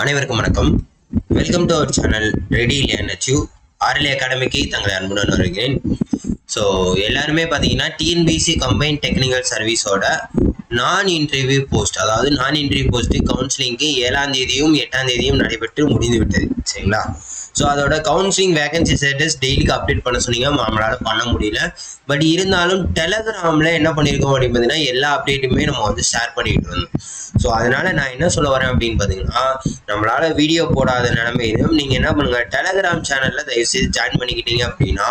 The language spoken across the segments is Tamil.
அனைவருக்கும் வணக்கம். Welcome to our channel ready learn achieve RLA அகாடமிக்கு தங்களை அன்புடன் வருகிறேன். ஸோ எல்லாருமே பார்த்தீங்கன்னா டிஎன்பிசி கம்பைன் டெக்னிக்கல் சர்வீஸோட நான் இன்டர்வியூ போஸ்ட், அதாவது நான் இன்டர்வியூ போஸ்ட் கவுன்சிலிங்க்கு 7ஆம் தேதியும் 8ஆம் தேதியும் நடைபெற்று முடிந்து விட்டது. சரிங்களா? ஸோ அதோட கவுன்சிலிங் வேகன்சி ஸ்டேட்டஸ் டெய்லிக்கு அப்டேட் பண்ண சொன்னீங்க, நம்மளால பண்ண முடியல. பட் இருந்தாலும் டெலகிராமில் என்ன பண்ணியிருக்கோம் அப்படின்னு பார்த்தீங்கன்னா எல்லா அப்டேட்டுமே நம்ம வந்து ஷேர் பண்ணிட்டு இருந்தோம். ஸோ அதனால நான் என்ன சொல்ல வரேன் அப்படின்னு பார்த்தீங்கன்னா, நம்மளால வீடியோ போடாத நிலைமையிலும் நீங்கள் என்ன பண்ணுங்க, டெலகிராம் சேனலில் தயவுசெய்து ஜாயின் பண்ணிக்கிட்டீங்க அப்படின்னா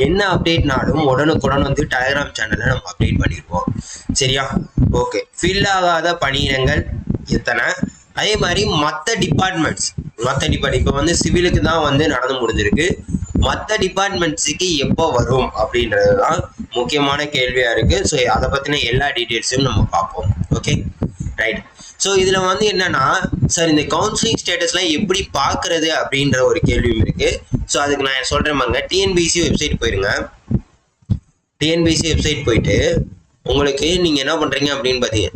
என்ன அப்டேட்னாலும் உடனுக்குடன் வந்து டெலகிராம் சேனலில் நம்ம அப்டேட் பண்ணிடுவோம். சரியா? ஓகே. ஃபில் ஆகாத பணியிடங்கள் எத்தனை, அதே மாதிரி மற்ற டிபார்ட்மெண்ட்ஸ் இப்போ வந்து சிவிலுக்கு தான் வந்து நடந்து முடிஞ்சிருக்கு, மற்ற டிபார்ட்மெண்ட்ஸுக்கு எப்போ வரும் அப்படின்றது தான் முக்கியமான கேள்வியாக இருக்குது. ஸோ அதை பற்றின எல்லா டீட்டெயில்ஸையும் நம்ம பார்ப்போம். Okay, right. ஸோ இதில் வந்து என்னன்னா, சார் இந்த கவுன்சிலிங் ஸ்டேட்டஸ்லாம் எப்படி பார்க்கறது அப்படின்ற ஒரு கேள்வியும் இருக்குது. ஸோ அதுக்கு நான் சொல்கிறேன் பாருங்க, டிஎன்பிசி வெப்சைட் போயிருங்க. டிஎன்பிசி வெப்சைட் போயிட்டு உங்களுக்கு நீங்கள் என்ன பண்ணுறீங்க அப்படின்னு பார்த்தீங்க,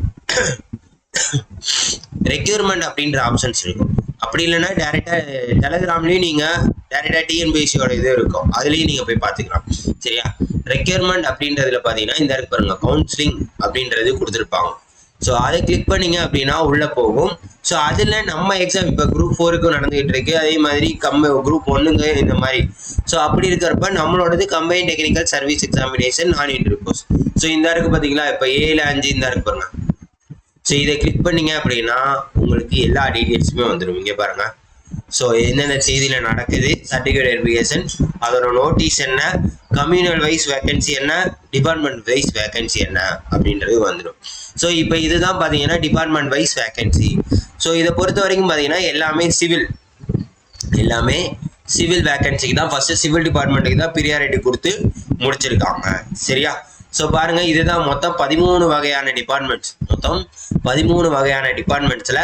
ரெக்யூர்மெண்ட் அப்படின்ற ஆப்ஷன்ஸ் இருக்கும். அப்படி இல்லைன்னா டேரெக்டாக டெலகிராம்லேயும் நீங்கள் டேரெக்டாக டிஎன்பிசியோட இது இருக்கும், அதுலேயும் நீங்கள் போய் பார்த்துக்கலாம். சரியா? ரெக்யூர்மெண்ட் அப்படின்றதுல பார்த்தீங்கன்னா இந்த இருக்கு பாருங்க, கவுன்சிலிங் அப்படின்றது கொடுத்துருப்பாங்க. ஸோ அதை கிளிக் பண்ணிங்க அப்படின்னா உள்ளே போகும். ஸோ அதில் நம்ம எக்ஸாம் இப்போ குரூப் 4க்கும் நடந்துகிட்டு இருக்கு, அதே மாதிரி குரூப் 1ங்க இந்த மாதிரி. ஸோ அப்படி இருக்கிறப்ப நம்மளோடது கம்பைன் டெக்னிக்கல் சர்வீஸ் எக்ஸாமினேஷன் நான் இன்டர்வியூ போஸ்ட். ஸோ இந்த இருக்கு பார்த்தீங்களா, இப்போ 7, 5 இந்த இருக்கு பாருங்க. ஸோ இதை கிளிக் பண்ணீங்க அப்படின்னா உங்களுக்கு எல்லா டீட்டெயில்ஸுமே வந்துடும். இங்கே பாருங்க. ஸோ என்னென்ன செய்தியில் நடக்குது, சர்டிஃபிகேட் வெரிஃபிகேஷன், அதோட நோட்டீஸ் என்ன, கம்யூனல் வைஸ் வேகன்சி என்ன, டிபார்ட்மெண்ட் வைஸ் வேகன்சி என்ன அப்படின்றது வந்துடும். ஸோ இப்போ இதுதான் பார்த்தீங்கன்னா டிபார்ட்மெண்ட் வைஸ் வேகன்சி. ஸோ இதை பொறுத்த வரைக்கும் பார்த்தீங்கன்னா எல்லாமே சிவில் வேகன்சிக்கு தான், ஃபர்ஸ்ட் சிவில் டிபார்ட்மெண்ட்டுக்கு தான் ப்ரியாரிட்டி கொடுத்து முடிச்சிருக்காங்க. சரியா? ஸோ பாருங்க, இதுதான் மொத்தம் 13 வகையான டிபார்ட்மெண்ட்ஸ். மொத்தம் 13 வகையான டிபார்ட்மெண்ட்ஸில்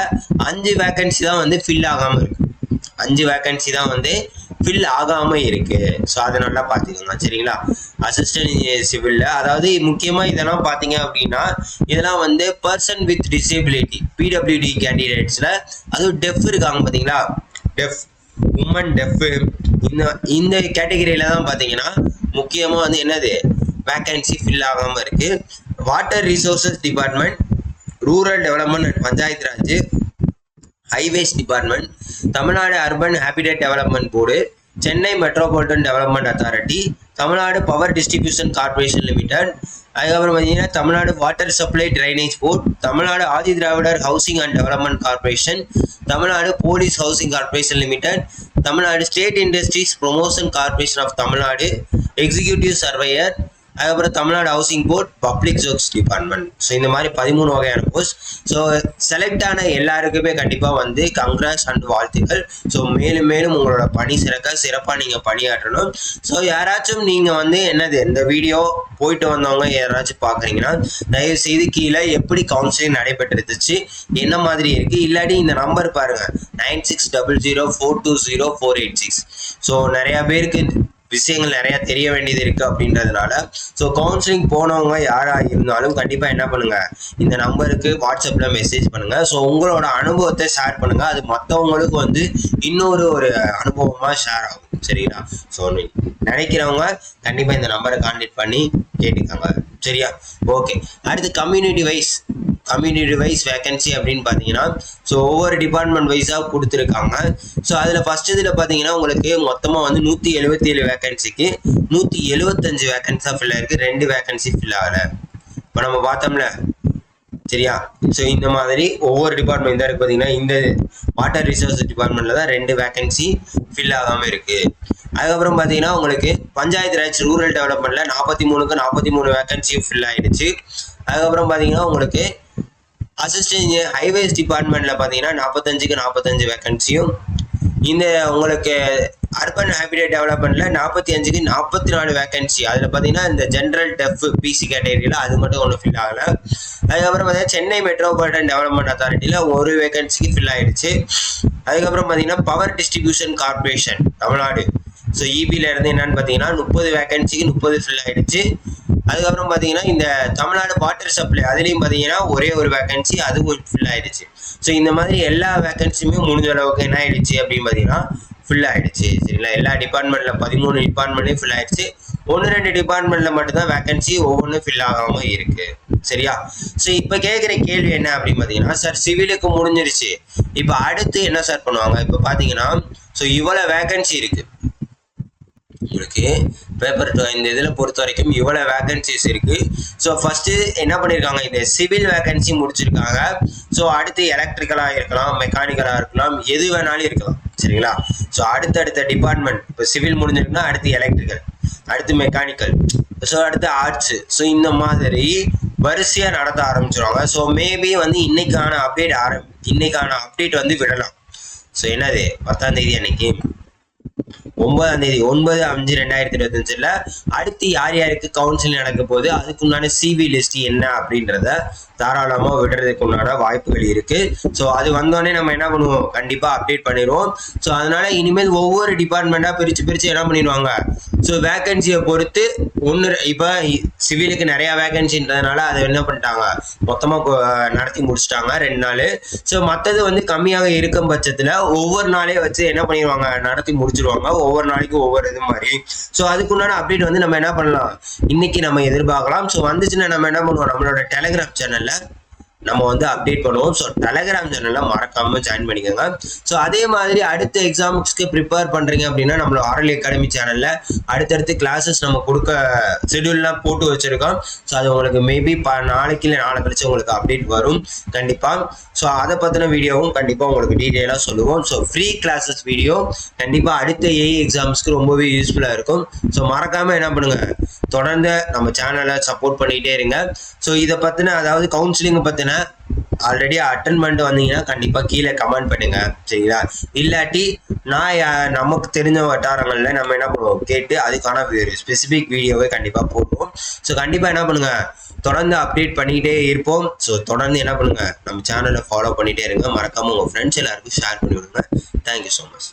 5 வேகன்சி தான் வந்து ஃபில் ஆகாமல் இருக்கு. 5 வேகன்சி தான் வந்து ஃபில் ஆகாமல் இருக்கு. ஸோ அதை நல்லா பார்த்துக்கோங்க. சரிங்களா? அசிஸ்டன்ட் இன்ஜினியர் சிவில்ல, அதாவது முக்கியமாக இதெல்லாம் பார்த்தீங்க அப்படின்னா இதெல்லாம் வந்து பர்சன் வித் டிசேபிலிட்டி பிடபிள்யூடி கேண்டிடேட்ஸில், அதுவும் டெஃப் இருக்காங்க பார்த்தீங்களா, டெஃப் உமன் டெஃப், இந்த கேட்டகரியில தான் பார்த்தீங்கன்னா முக்கியமாக வந்து என்னது வேகன்சி ஃபில் ஆகாமல் இருக்கு. Water resources department, rural development and panchayat raj, highways department, Tamil Nadu urban habitat development board, Chennai metropolitan development authority, Tamil Nadu power distribution corporation limited, அதுக்கப்புறம் பார்த்தீங்கன்னா Tamil Nadu water supply drainage board, Tamil Nadu Adi Dravidar housing and development corporation, Tamil Nadu police housing corporation limited, Tamil Nadu state industries promotion corporation of Tamil Nadu, executive surveyor, அதுக்கப்புறம் Tamil Nadu housing board, public works department. So இந்த மாதிரி 13 வகையான போஸ்ட். ஸோ செலக்ட் ஆன எல்லாருக்குமே கண்டிப்பாக வந்து கங்க்ராட்ஸ் அண்ட் வாழ்த்துக்கள். ஸோ மேலும் மேலும் உங்களோட பணி சிறப்பாக நீங்கள் பணியாற்றணும். ஸோ யாராச்சும் நீங்கள் வந்து என்னது இந்த வீடியோ போயிட்டு வந்தவங்க யாராச்சும் பார்க்குறீங்கன்னா தயவு செய்து கீழே எப்படி கவுன்சிலிங் நடைபெற்றுச்சு, என்ன மாதிரி இருக்குது, இல்லாட்டி இந்த நம்பர் பாருங்கள் 960004204886. ஸோ நிறையா பேருக்கு விஷயங்கள் நிறைய தெரிய வேண்டியது இருக்கு அப்படின்றதுனால ஸோ கவுன்சிலிங் போனவங்க யாரா இருந்தாலும் கண்டிப்பா என்ன பண்ணுங்க, இந்த நம்பருக்கு வாட்ஸ்அப்ல மெசேஜ் பண்ணுங்க. ஸோ உங்களோட அனுபவத்தை ஷேர் பண்ணுங்க, அது மற்றவங்களுக்கு வந்து இன்னொரு அனுபவமா ஷேர் ஆகும். சரிங்களா? ஸோ நினைக்கிறவங்க கண்டிப்பா இந்த நம்பரை கான்டாக்ட் பண்ணி கேட்டுக்கோங்க. சரியா? ஓகே. அடுத்து கம்யூனிட்டி வைஸ் வேகன்சி அப்படின்னு பார்த்தீங்கன்னா ஸோ ஒவ்வொரு டிபார்ட்மெண்ட் வைஸாக கொடுத்துருக்காங்க. ஸோ அதில் ஃபர்ஸ்ட் இதில் பார்த்தீங்கன்னா உங்களுக்கு மொத்தமாக வந்து 177 வேகன்சிக்கு 175 வேகன்ஸாக ஃபில் ஆயிருக்கு, 2 வேகன்சி ஃபில் ஆகலை. இப்போ நம்ம பார்த்தோம்ல. சரியா? ஸோ இந்த மாதிரி ஒவ்வொரு டிபார்ட்மெண்ட் தான் இருக்கு. பார்த்தீங்கன்னா இந்த வாட்டர் ரிசோர்ஸ் டிபார்ட்மெண்ட்டில் தான் 2 வேகன்சி ஃபில் ஆகாமல் இருக்குது. அதுக்கப்புறம் பார்த்தீங்கன்னா உங்களுக்கு பஞ்சாயத்து ராஜ் ரூரல் டெவலப்மெண்ட்டில் 43க்கு 43 வேகன்சியும் ஃபில் ஆகிடுச்சு. அதுக்கப்புறம் பார்த்தீங்கன்னா உங்களுக்கு அசிஸ்டன்ட் இன்ஜினியர் ஹைவேஸ் டிபார்ட்மெண்ட்டில் பார்த்தீங்கன்னா 45க்கு 45 வேகன்சியும், இந்த உங்களுக்கு அர்பன் ஹேபிடேட் டெவலப்மெண்ட்டில் 45க்கு 44 வேகன்சி. அதில் பார்த்தீங்கன்னா இந்த ஜென்ரல் டெஃப் பிசி கேட்டகரியில் அது மட்டும் ஒன்றும் ஃபில் ஆகலை. அதுக்கப்புறம் பார்த்தீங்கன்னா சென்னை மெட்ரோபாலிட்டன் டெவலப்மெண்ட் அத்தாரிட்டியில் 1 வேகன்சிக்கு ஃபில் ஆகிடுச்சு. அதுக்கப்புறம் பார்த்தீங்கன்னா power distribution corporation Tamil Nadu, so இபியில் இருந்து என்னன்னு பார்த்தீங்கன்னா 30 வேகன்சிக்கு 30 ஃபில் ஆகிடுச்சு. அதுக்கப்புறம் பார்த்தீங்கன்னா இந்த தமிழ்நாடு வாட்டர் சப்ளை அதுலேயும் பார்த்தீங்கன்னா ஒரே ஒரு வேகன்சி, அதுவும் ஃபில் ஆயிடுச்சு. ஸோ இந்த மாதிரி எல்லா வேகன்சியுமே முடிஞ்ச அளவுக்கு என்ன ஆயிடுச்சு அப்படின்னு பார்த்தீங்கன்னா ஃபில் ஆயிடுச்சு. சரிங்களா, எல்லா டிபார்ட்மெண்ட்ல 13 டிபார்ட்மெண்ட்லையும் ஃபில் ஆயிடுச்சு. 1-2 டிபார்ட்மெண்ட்ல மட்டும்தான் வேகன்சி ஒவ்வொன்றும் ஃபில் ஆகாம இருக்கு. சரியா, ஸோ இப்போ கேட்குற கேள்வி என்ன அப்படின்னு பார்த்தீங்கன்னா, சார் சிவிலுக்கு முடிஞ்சிருச்சு, இப்போ அடுத்து என்ன சார் பண்ணுவாங்க? இப்போ பார்த்தீங்கன்னா ஸோ இவ்வளோ வேகன்சி இருக்கு உங்களுக்கு பேப்பர் 2 இந்த இதில் பொறுத்த வரைக்கும் இவ்வளோ வேகன்சிஸ் இருக்கு. ஸோ ஃபர்ஸ்ட் என்ன பண்ணியிருக்காங்க, இந்த சிவில் வேகன்சி முடிச்சிருக்காங்க. ஸோ அடுத்து எலக்ட்ரிக்கலாக இருக்கலாம், மெக்கானிக்கலாக இருக்கலாம், எது வேணாலும் இருக்கலாம். சரிங்களா, ஸோ அடுத்தடுத்த டிபார்ட்மெண்ட் இப்போ சிவில் முடிஞ்சிருக்குன்னா அடுத்து எலக்ட்ரிக்கல், அடுத்து மெக்கானிக்கல், ஸோ அடுத்து ஆர்ட்ஸ், ஸோ இந்த மாதிரி வரிசையாக நடத்த ஆரம்பிச்சிருவாங்க. ஸோ மேபி வந்து இன்னைக்கான அப்டேட் வந்து விடலாம். ஸோ என்னது 10ஆம் தேதி அன்னைக்கு 9ஆம் தேதி 9/5/2025 அடுத்து யார் யாருக்கு கவுன்சிலிங் நடக்க போகுது, அதுக்கு உண்டான சிவி லிஸ்ட் என்ன அப்படின்றத தாராளமா விடுறதுக்கு உண்டான வாய்ப்புகள் இருக்கு. ஸோ அது வந்தோடனே நம்ம என்ன பண்ணுவோம், கண்டிப்பா அப்டேட் பண்ணிடுவோம். ஸோ அதனால இனிமேல் ஒவ்வொரு டிபார்ட்மெண்டா பிரிச்சு என்ன பண்ணிடுவாங்க, ஸோ வேகன்சியை பொறுத்து இப்போ சிவிலுக்கு நிறைய வேகன்சின்றதுனால அதை என்ன பண்ணிட்டாங்க, மொத்தமா நடத்தி முடிச்சிட்டாங்க 2 நாள். ஸோ மற்றது வந்து கம்மியாக இருக்கும் பட்சத்துல ஒவ்வொரு நாளே வச்சு என்ன பண்ணிடுவாங்க, நடத்தி முடிச்சிருவாங்க. ஒவ்வொரு நாளைக்கும் ஒவ்வொரு இது மாதிரி. ஸோ அதுக்குண்டான அப்டேட் வந்து நம்ம என்ன பண்ணலாம், இன்னைக்கு நம்ம எதிர்பார்க்கலாம். ஸோ வந்துச்சுன்னா நம்ம என்ன பண்ணுவோம், நம்மளோட டெலிகிராம் சேனல்ல நம்ம வந்து அப்டேட் பண்ணுவோம். ஸோ டெலிகிராம் சேனல்ல மறக்காம ஜாயின் பண்ணிக்கோங்க. ஸோ அதே மாதிரி அடுத்த எக்ஸாம்ஸ்க்கு ப்ரிப்பேர் பண்றீங்க அப்படின்னா நம்மளோட ஆர்எல் அகாடமி சேனல்ல அடுத்தடுத்து கிளாஸஸ் நம்ம கொடுக்க ஷெடியூல்லாம் போட்டு வச்சிருக்கோம். ஸோ அது உங்களுக்கு மேபி நாளைக்கு இல்லை நாளை கழிச்சு உங்களுக்கு அப்டேட் வரும் கண்டிப்பா. ஸோ அதை பத்தின வீடியோவும் கண்டிப்பா உங்களுக்கு டீட்டெயிலாக சொல்லுவோம். ஸோ ஃப்ரீ கிளாஸஸ் வீடியோ கண்டிப்பா அடுத்த ஏஐ எக்ஸாம்ஸ்க்கு ரொம்பவே யூஸ்ஃபுல்லா இருக்கும். ஸோ மறக்காம என்ன பண்ணுங்க, தொடர்ந்து நம்ம சேனலை சப்போர்ட் பண்ணிட்டே இருங்க. ஸோ இதை பத்தின அதாவது கவுன்சிலிங் பத்தின ஆல்ரெடி அட்டன் பண்ணிட்டு வந்தீங்கன்னா கண்டிப்பா கீழே கமெண்ட் பண்ணுங்க. சரிங்களா, இல்லாட்டி நான் நமக்கு தெரிஞ்ச வட்டாரங்கள்ல நம்ம என்ன பண்ணுவோம் கேட்டு அதுக்கான ஸ்பெசிபிக் வீடியோவை கண்டிப்பா போடுவோம். ஸோ கண்டிப்பா என்ன பண்ணுங்க, தொடர்ந்து அப்டேட் பண்ணிக்கிட்டே இருப்போம். ஸோ தொடர்ந்து என்ன பண்ணுங்க, நம்ம சேனலை ஃபாலோ பண்ணிட்டே இருங்க. மறக்காம உங்க ஃப்ரெண்ட்ஸ் எல்லாருக்கும் ஷேர் பண்ணி விடுங்க. Thank you so much.